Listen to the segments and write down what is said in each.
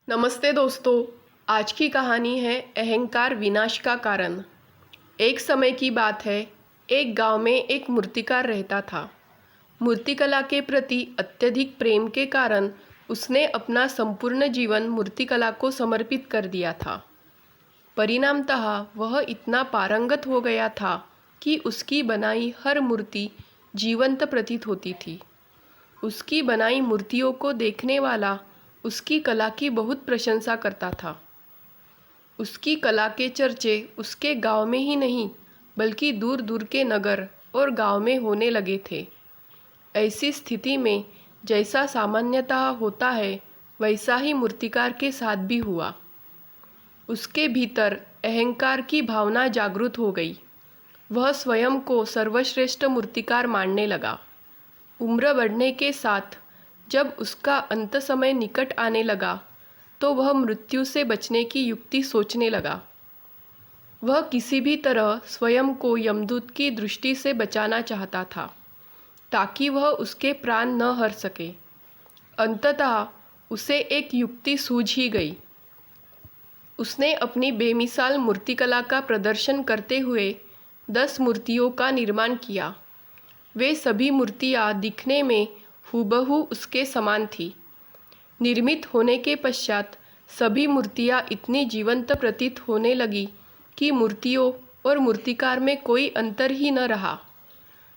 नमस्ते दोस्तों। आज की कहानी है अहंकार विनाश का कारण। एक समय की बात है, एक गांव में एक मूर्तिकार रहता था। मूर्तिकला के प्रति अत्यधिक प्रेम के कारण उसने अपना संपूर्ण जीवन मूर्तिकला को समर्पित कर दिया था। परिणामतः वह इतना पारंगत हो गया था कि उसकी बनाई हर मूर्ति जीवंत प्रतीत होती थी। उसकी बनाई मूर्तियों को देखने वाला उसकी कला की बहुत प्रशंसा करता था। उसकी कला के चर्चे उसके गांव में ही नहीं बल्कि दूर दूर के नगर और गांव में होने लगे थे। ऐसी स्थिति में जैसा सामान्यतः होता है वैसा ही मूर्तिकार के साथ भी हुआ। उसके भीतर अहंकार की भावना जागृत हो गई। वह स्वयं को सर्वश्रेष्ठ मूर्तिकार मानने लगा। उम्र बढ़ने के साथ जब उसका अंत समय निकट आने लगा तो वह मृत्यु से बचने की युक्ति सोचने लगा। वह किसी भी तरह स्वयं को यमदूत की दृष्टि से बचाना चाहता था ताकि वह उसके प्राण न हर सके। अंततः उसे एक युक्ति सूझ ही गई। उसने अपनी बेमिसाल मूर्तिकला का प्रदर्शन करते हुए 10 मूर्तियों का निर्माण किया। वे सभी मूर्तियाँ दिखने में हूबहू उसके समान थी। निर्मित होने के पश्चात सभी मूर्तियाँ इतनी जीवंत प्रतीत होने लगी कि मूर्तियों और मूर्तिकार में कोई अंतर ही न रहा।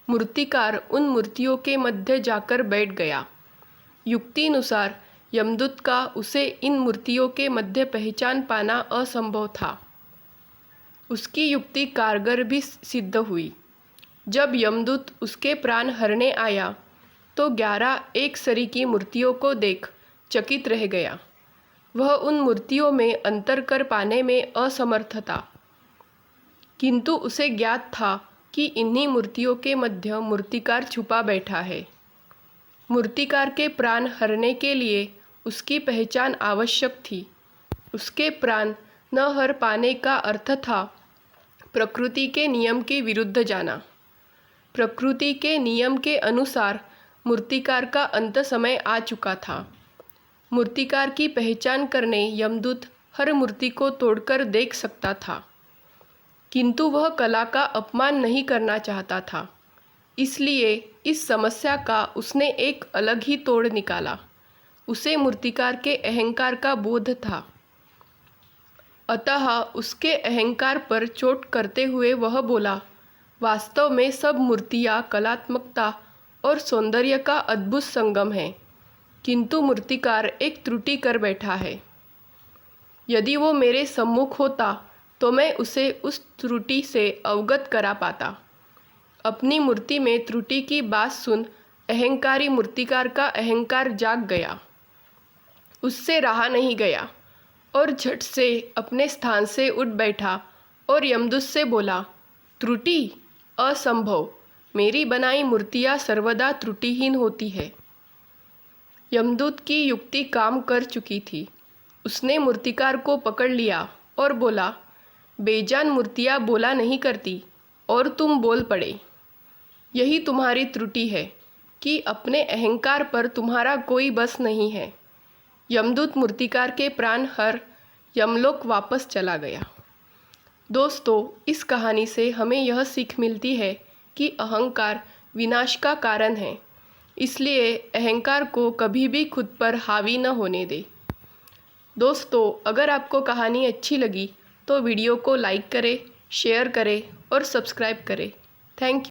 मूर्तिकार उन मूर्तियों के मध्य जाकर बैठ गया। युक्तिनुसार यमदूत का उसे इन मूर्तियों के मध्य पहचान पाना असंभव था। उसकी युक्ति कारगर भी सिद्ध हुई। जब यमदूत उसके प्राण हरने आया तो 11 एक सरी की मूर्तियों को देख चकित रह गया। वह उन मूर्तियों में अंतर कर पाने में असमर्थ था, किंतु उसे ज्ञात था कि इन्हीं मूर्तियों के मध्य मूर्तिकार छुपा बैठा है। मूर्तिकार के प्राण हरने के लिए उसकी पहचान आवश्यक थी। उसके प्राण न हर पाने का अर्थ था प्रकृति के नियम के विरुद्ध जाना। प्रकृति के नियम के अनुसार मूर्तिकार का अंत समय आ चुका था। मूर्तिकार की पहचान करने यमदूत हर मूर्ति को तोड़कर देख सकता था, किंतु वह कला का अपमान नहीं करना चाहता था। इसलिए इस समस्या का उसने एक अलग ही तोड़ निकाला। उसे मूर्तिकार के अहंकार का बोध था। अतः उसके अहंकार पर चोट करते हुए वह बोला, वास्तव में सब मूर्तियाँ कलात्मकता और सौंदर्य का अद्भुत संगम है, किंतु मूर्तिकार एक त्रुटि कर बैठा है। यदि वो मेरे सम्मुख होता तो मैं उसे उस त्रुटि से अवगत करा पाता। अपनी मूर्ति में त्रुटि की बात सुन अहंकारी मूर्तिकार का अहंकार जाग गया। उससे रहा नहीं गया और झट से अपने स्थान से उठ बैठा और यमदूत से बोला, त्रुटि? असंभव। मेरी बनाई मूर्तियाँ सर्वदा त्रुटिहीन होती है। यमदूत की युक्ति काम कर चुकी थी। उसने मूर्तिकार को पकड़ लिया और बोला, बेजान मूर्तियाँ बोला नहीं करती और तुम बोल पड़े। यही तुम्हारी त्रुटि है कि अपने अहंकार पर तुम्हारा कोई बस नहीं है। यमदूत मूर्तिकार के प्राण हर यमलोक वापस चला गया। दोस्तों, इस कहानी से हमें यह सीख मिलती है कि अहंकार विनाश का कारण है। इसलिए अहंकार को कभी भी खुद पर हावी न होने दें। दोस्तों, अगर आपको कहानी अच्छी लगी तो वीडियो को लाइक करें, शेयर करें और सब्सक्राइब करें। Thank you.